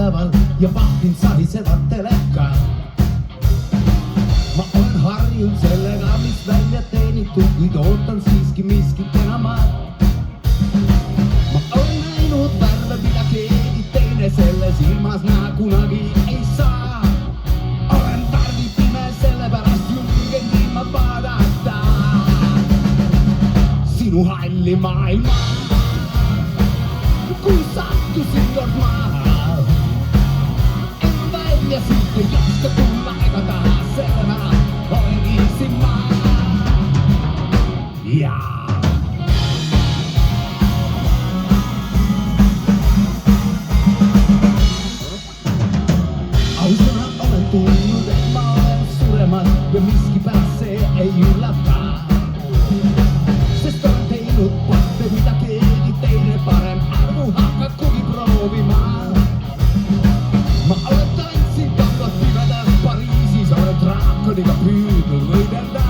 üleval ja vahtin sahisevat teleka. Ma olen harjunud sellega, mis välja teenitud, kuid ootan siiski miskit enamat. Ma olen näinud värve, mida keegi teine selle silmas näha kunagi ei saa. Olen värvipime, sellepärast julgen ilma vaadata sinu halli maailma. Kui sattusin kord maha, en välja siit ei jaska tulla ega taha, sellepärast olengi siin maa. Ausõna olen tundnud, et ma olen suremas ja miskipärast see ei üllata. Sest olen teinud patte, mida keegi teine parem arvu hakakugi proovima. Ma olen tantsinud kampad pimedas Pariisis, olen draakoniga püüdnud võidelda.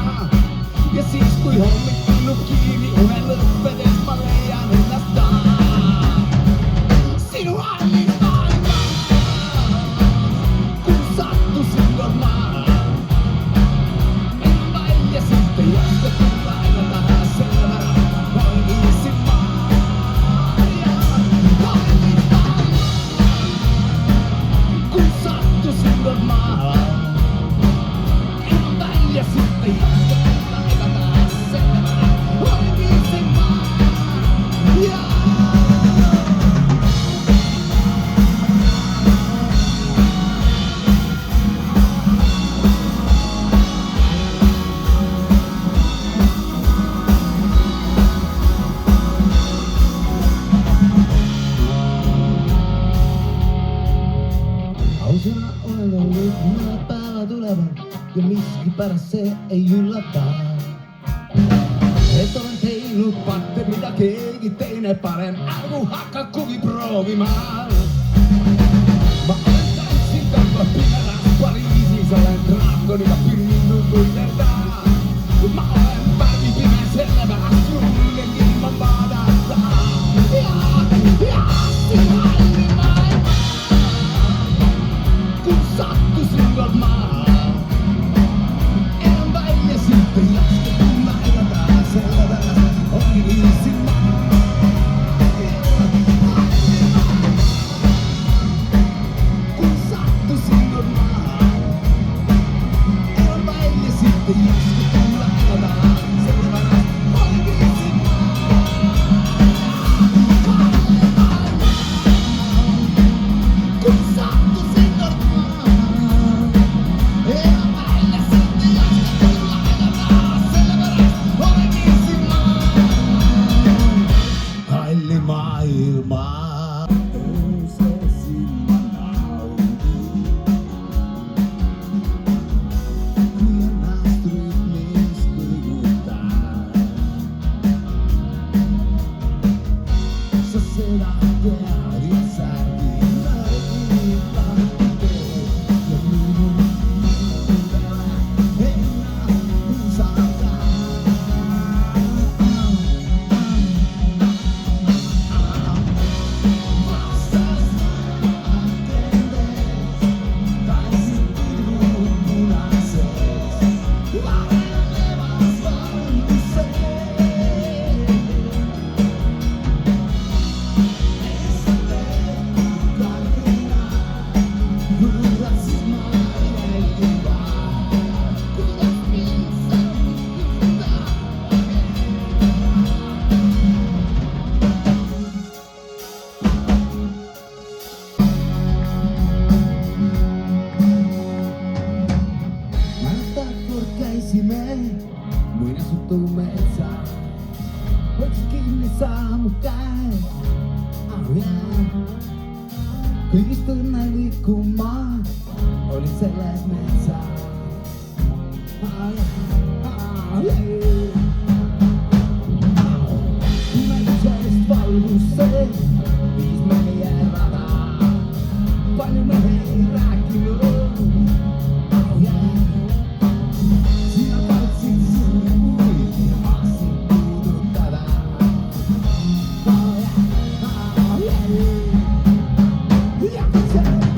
Ja siis kui hommik tunnub kiiri unen lõppedes, ma leian ennast taas sinu hallis maailma. Kui sattusin kord maha, enam välja siit ei oska tulla ega taha, sellepärast olengi siin maa. Kui sattusin kord maha, enam välja siit ei oska tulla ega taha, sellepärast olengi siin maa. Ausõna olen olnud mõned päevad üleval ja miskipärast see ei üllata. Et olen teinud patte, mida keegi teine parem arvu hakakugi proovima. Ma olen tantsinud kampad pimedas Pariisis, olen draakoniga püüdnud võidelda. Ma olen värvipime, sellepärast julgen ilma vaadata sinu halli maailma. Kui sattusin kord maha, enam välja siit ei jaska tulla ega taha, sellepärast ongi siin maa. Kui sattusin kord maha, enam välja siit ei jaska tulla ega taha, sellepärast ongi siin maa. Kui sattusin kord maha, enam välja siit ei jaska tulla ega taha, sellepärast olengi siin maa. Halli maailma. Öösesin ma naudin, kui ennast rütmis kõigutan. Sa seda tead ja särgin lõid lahti ja minu üle ennast usaldan. Muinasjuttu metsään, voiks kinni saa mu käe, oh yeah. Kõigist õnnelikum ma olin selles metsas, oh yeah, oh yeah. Metsast valguse viis meie rada, palju me ei rääkinud, oh yeah. Yeah.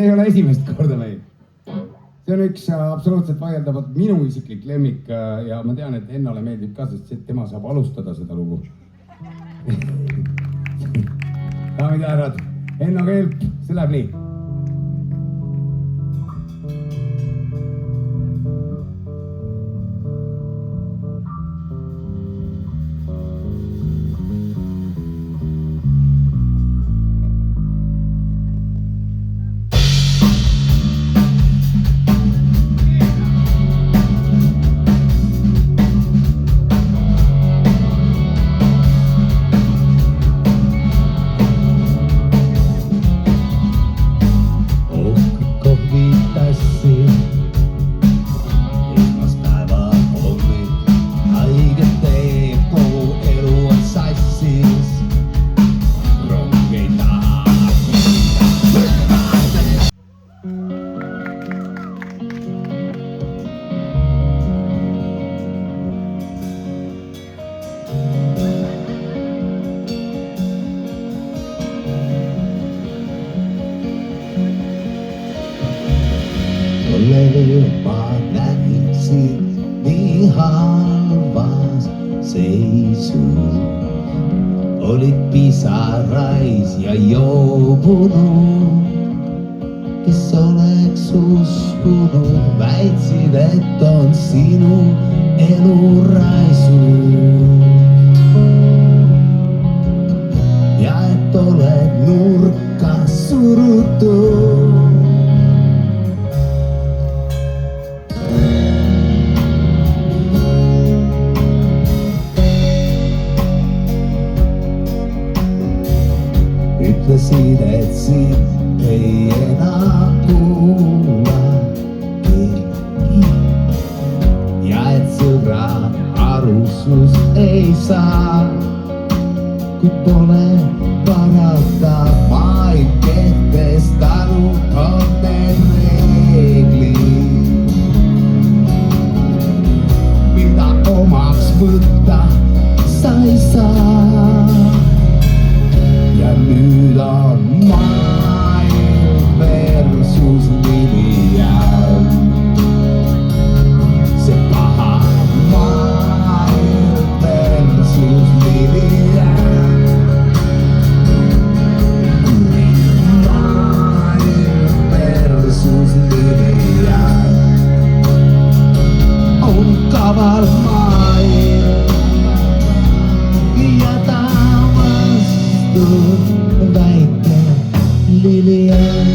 Ei ole esimest korda meil. See on üks absoluutselt vaieldavalt minu isiklik lemmik ja ma tean, et Hennale meeldib ka, sest tema saab alustada seda lugu. Daamid ja härrad, Henno Kelp, see läheb nii. Ma näiksin nii halvas seisus. Olid pisarais ja joobunud, kes oleks uskunud, väitsid, et on sinu elu raisus. Ja et oled nurka surutud. Ütlesid, et sind ei enam kuula keegi ja et sõbra aruslust ei saa, kuid pole parata, ma ei kehtestanud on need reeglid, mida omaks võtta sa ei saa. ja nüüd on maailm versus Lilian, see paha maailm versus Lilian, kuri maailm versus Lilian on kaval maailm ja ta vastu väike Lilian.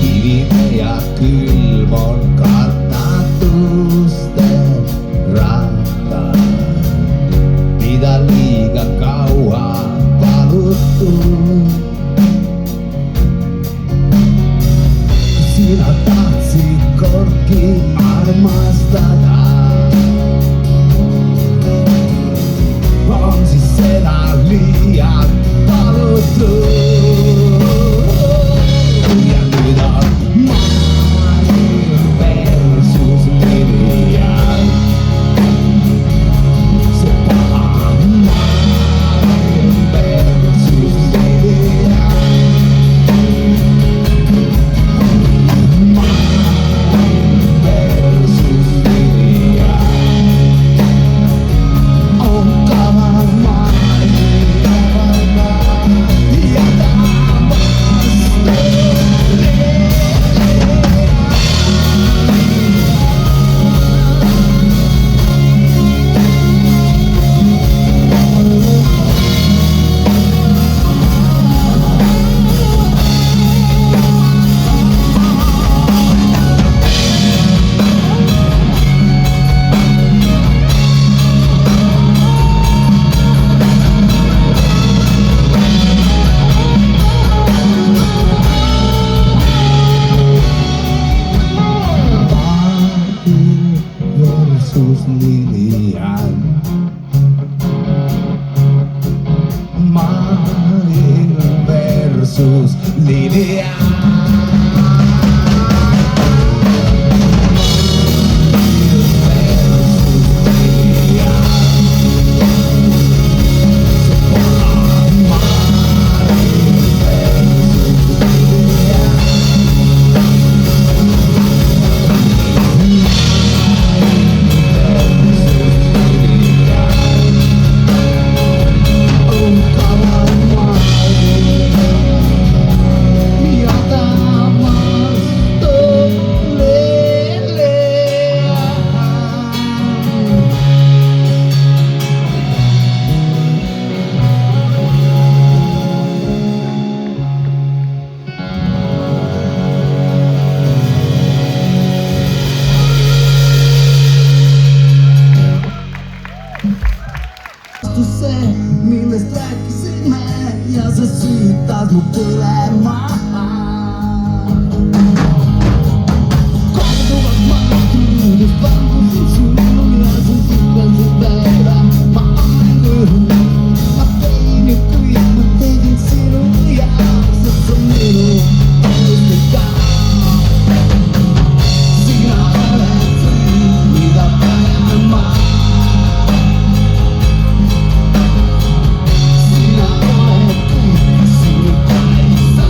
Kivide ja külm on kannatuste rattad, mida liiga kaua palutud. Sina tahtsid kordki armastada, on siis seda liialt palutud. ja nüüd on maailm versus Lilian, see paha maailm versus Lilian. Lilian, maailm versus Lilian. See, millest rääkisime ja see süütas mu põlema. Korduvalt ma truudust vangusin sul ja see südasid ära. Ma olen kõrv, ma tein ju kõik, ma tegin sinu jaoks, et sa minu täiesti ka. Sina oled see, mida vajan ma. Sina oled kõik, sinu kaitsa.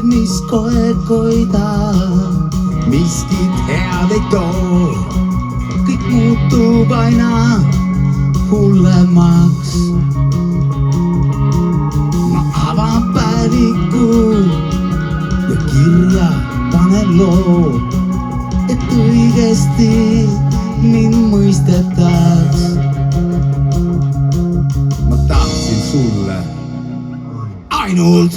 mis koekoida, miskit head ei too. Kõik muutub aina hullemaks. Ma avan päeviku ja kirja panen loo, et õigesti mind mõistetaks. Ma tahtsin sulle ainult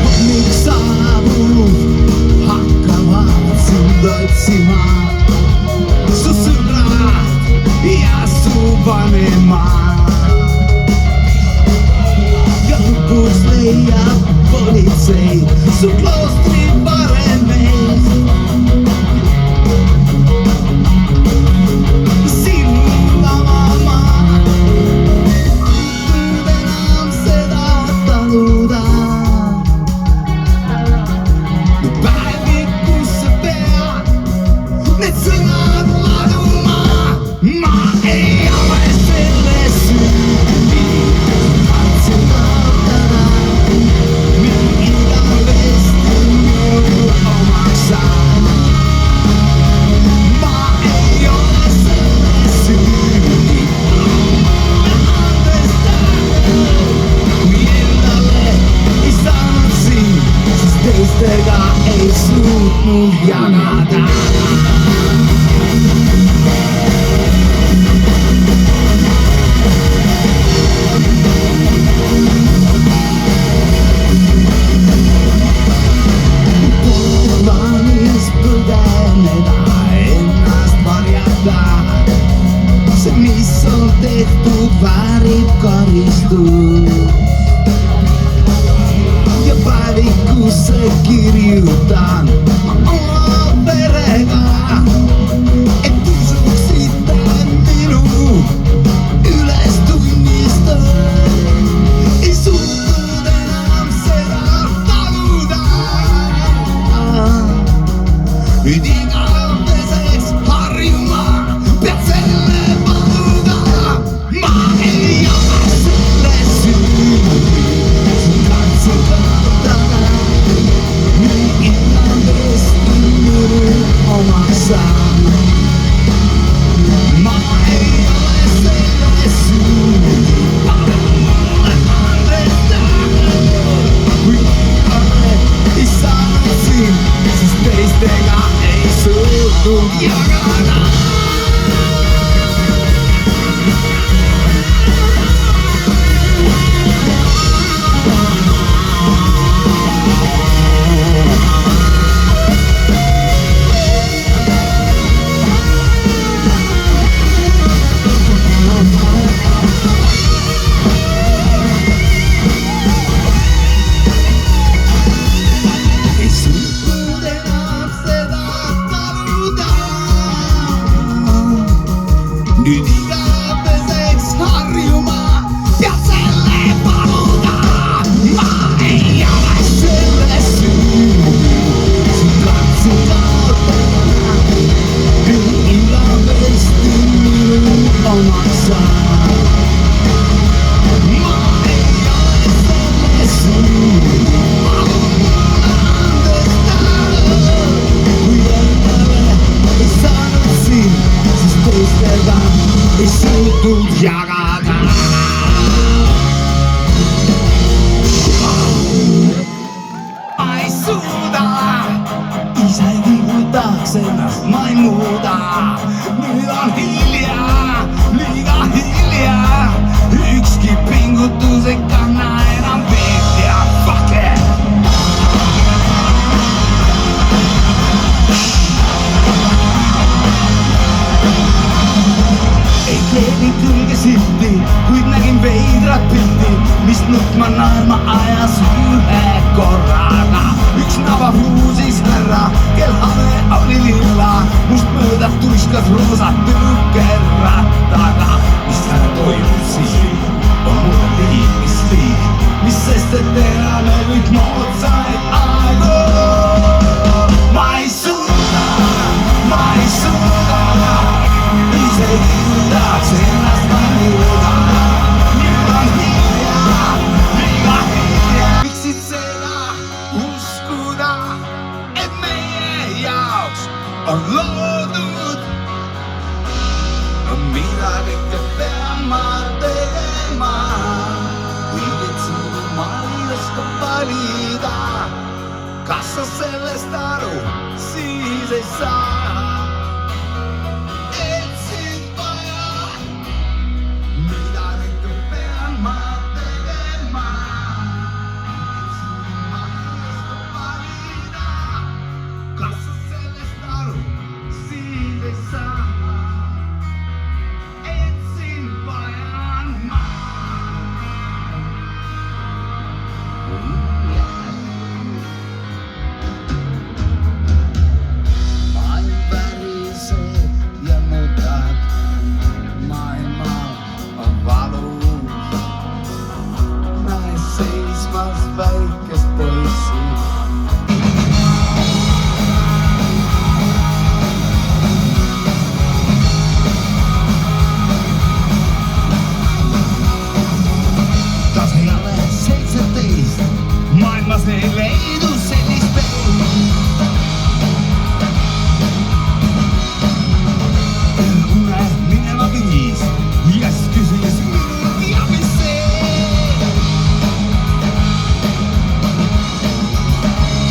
hommik saabub, hakkavad sind otsima su sõbrad ja su vanemad. Ja lõpuks leiab politsei su kloostri parem mees. Sinu mamma nüüd enam seda taluda. Nüüd päevikusse pead need sõnad laduma. Ma ei ole selles süüdi, tahtsin kaotada mind igavesti minu omaks saada. Ma ei ole selles süüdi, kui endale ei saanud siin, siis teistega ei suutnud jagada. Plaanis põgeneda, ennast varjata. See, mis on tehtud, väärib karistust. Ja päevikusse kirjutan oma perega, et usuksite minu ülestunnistajat. Ei suutnud enam seda taluda. Nüüd igaveseks harjuma pead selle paluda. Ma ei ole selles süüdi, tahtsin kaotada nüüd igavesti minu omaks saada. Ma ei ole selles süüdi, palun mulle andestada. Kui igale ei saanud siin, siis teistega ei suutnud jagada. Ei suutnud enam seda taluda. Nüüd igaveseks harjuma pead selle paluda. Ma ei ole selles süüdi, tahtsin kaotada nüüd igavesti minu omaks saada. Ma ei ole selles süüdi, palun mulle andestada. Kui endale ei saanud siin, siis teistega ei suutnud jagada. Ma ei suuda, isegi kui tahaks ennast, ma ei muuda. Nüüd on hilja, liiga hilja. Ükski pingutus ei kanna enam vilja. Fuck it! Ei kleebinud külge silti, kuid nägin veidrat pilti, mis nutma naerma ajas ühe korraga. Üks naba huusis härra, kel hame oli lilla, must mööda tuiskas roosa tõukerattaga. Mis seal toimub siis, on mulle liig, mis liig. valida. Kas sa sellest aru siis ei saa? Et sind vaja, mida ikka pean ma tegema? Kas sa sellest aru siis ei saa? Et sind vajan ma. Vain värised ja nutad, maailmal on valus. Näe seismas väikest poissi. Tas ei ole 17, maailmas ei leidu sellist pelu. Une minema viis ja siis küsis minult ja mis see?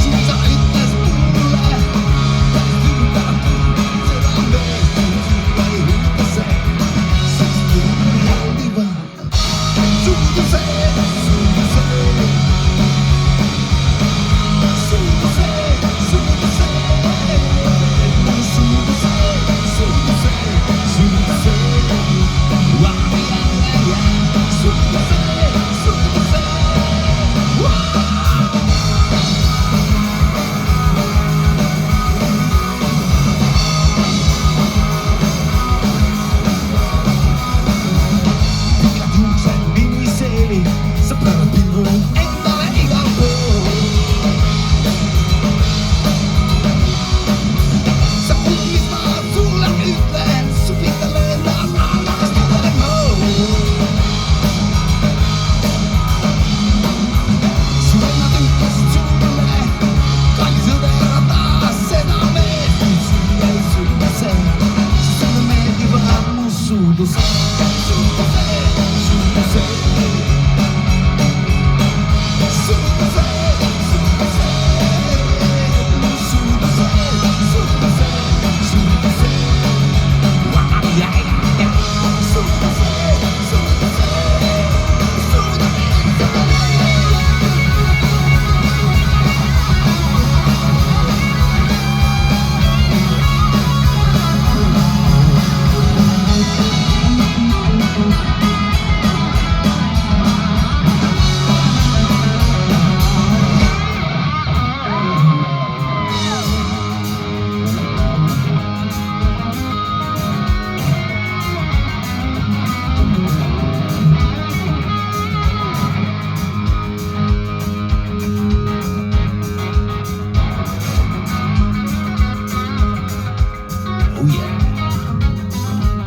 Suisa ütles mulle, seda meest sulle ei hüvita see, sest minul jälgivad suudused, suudused. Sa pöörad pilgu endale igal pool. Sa kuulid, ma sulle ütlen, su pinda lendab alast üle nõu. Su vennad ütlesid sulle, kallis õde, ära taha seda meelt, kuid sulle ei suuda see, sest sulle meeldivad mu suudused, suudused, suudused.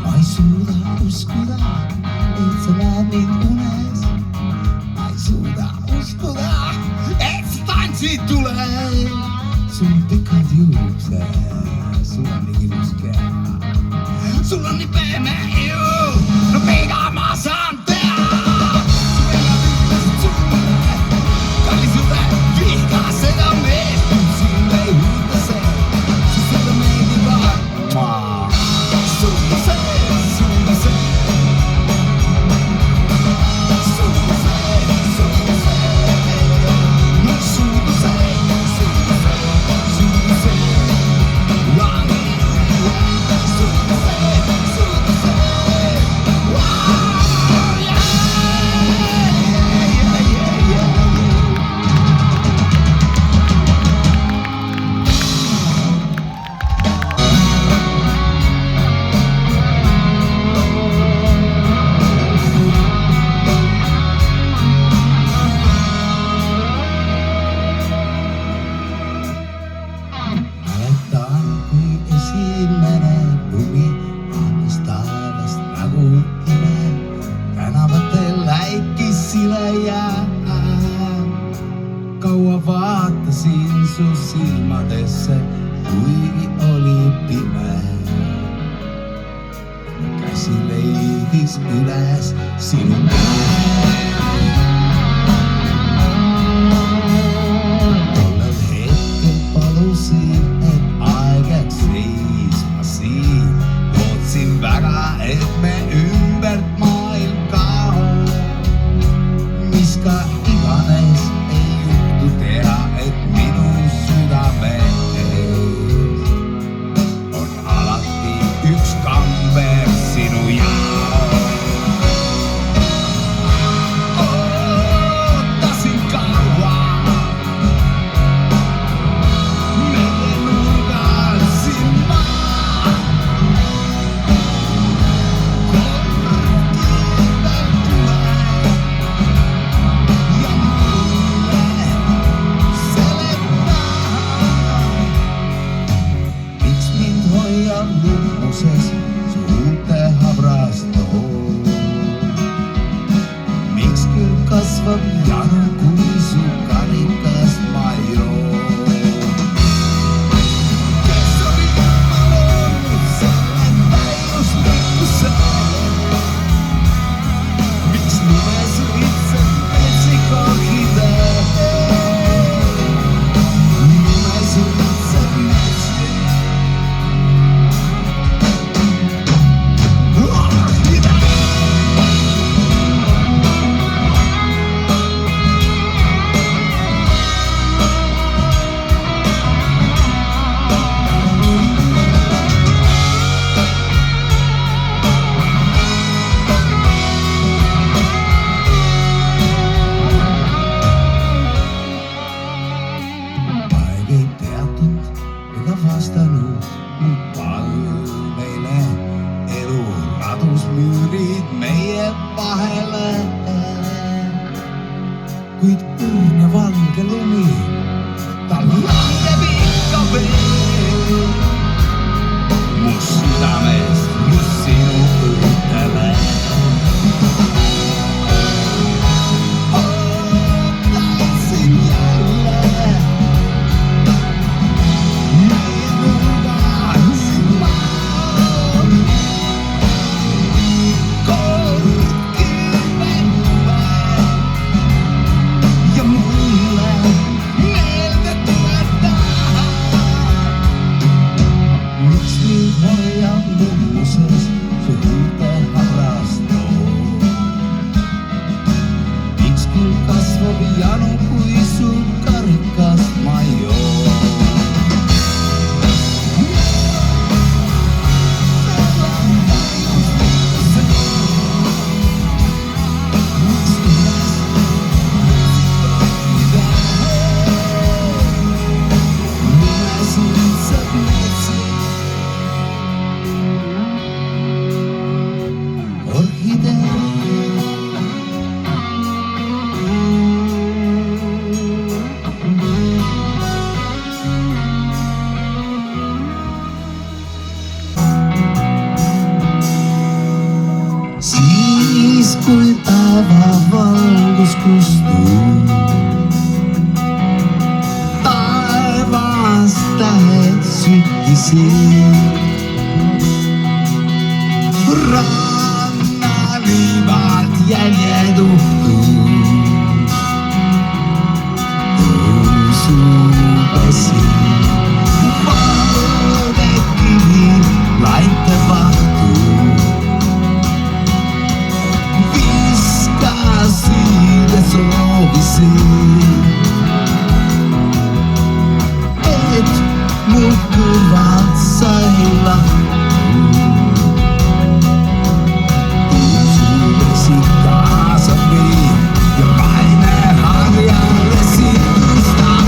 Ma ei suuda uskuda, et sa näed mind unes. Ma ei suuda uskuda, et sa tantsid tules. Sul on pikad juuksed, sul on nii ilus keha. Sul on nii pehme ilu, no mida ma saan teha? Su vennad ütlesid sulle, kallis õde, vihka seda meest, kuid sulle ei huvita see, sest sulle meeldivad suudused, suudused. Suudused, suudused. No suudused, suudused, suudused. vaatasin su silmadesse, kuigi oli pime. Käsi leidis üles sinu käe. valgustuu. Taevas tähed süttisid. Rannaliivad jäljed uhtuu. Tõusuvesi valgekivi laite vahtu. Viskasid ja soovisid, et mu kõrvad sai lahku. Tõusuvesi kaasab meid ja paine harjale situstab.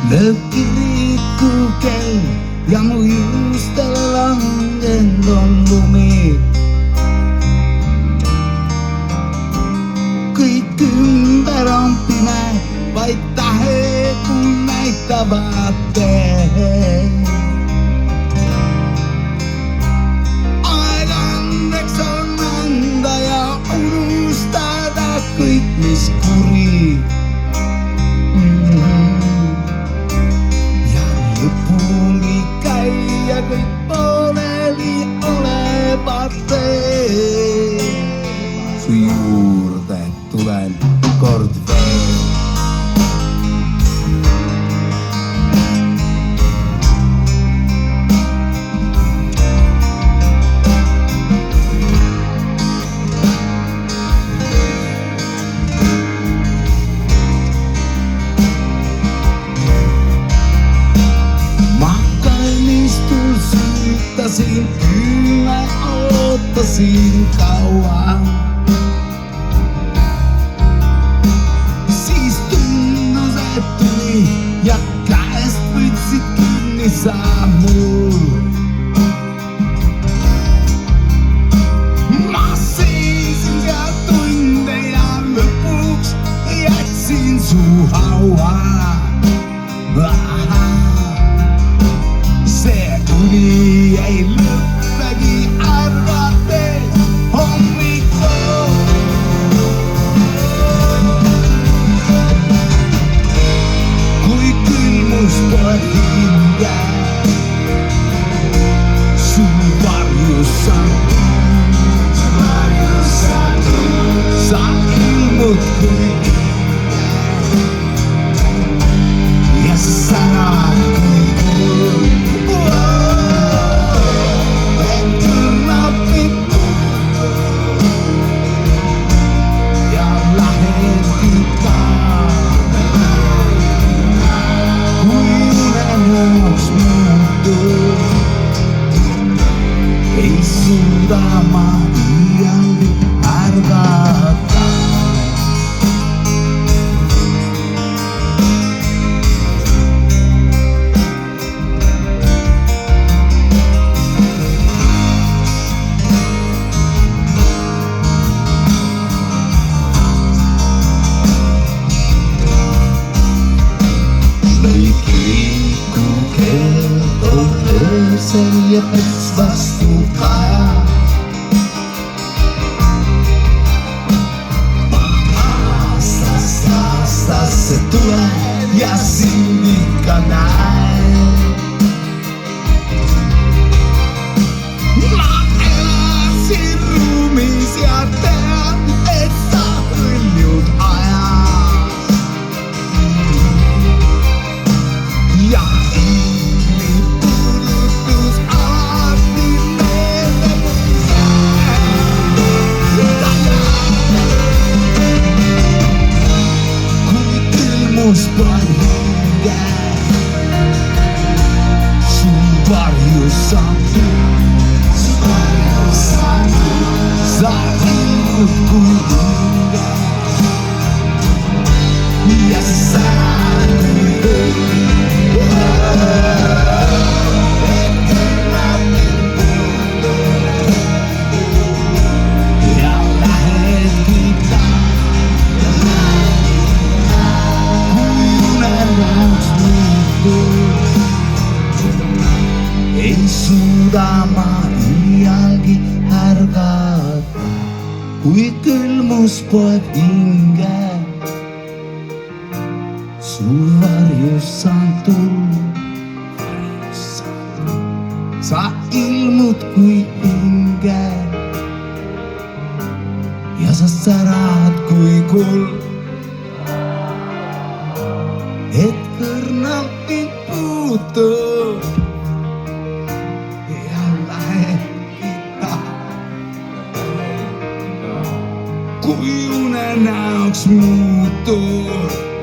Löökkiriikku kell ja mu juustel langenud on lumi. Kõik ümber on pime, vaid tähed näitavad teed. Aeg andeks on anda ja kord veel. Kyllä oottasin kauan. Siis tunnus, et tuli ja käest võtsid kinni sa mul. Ma seisin seal tunde ja lõpuks jätsin su haua. See uni ei lõppegi arvates hommikul. Kui külmus poeb hinge, su varjus sa ilmud kui ja sa särad kui kuld. Ei suuda ma iialgi arvata. Ja pets vastu kaja. Aastast see tuleb ja sind ikka näen. Ma elasin ruumis ja tean, et sa hõljud ajas. Ja poeb hinge, su varjus sa ilmud kui hinge ja sa särad kui kuld. Ja lähed ei suuda ma iialgi ärgata, kui külmus poeb hinge. Su varjus saan tulla, sa ilmud kui hinge ja sa särad kui kuld. Et kõrnalt mind puutub ja lähebki taha, kui unenäoks muutub.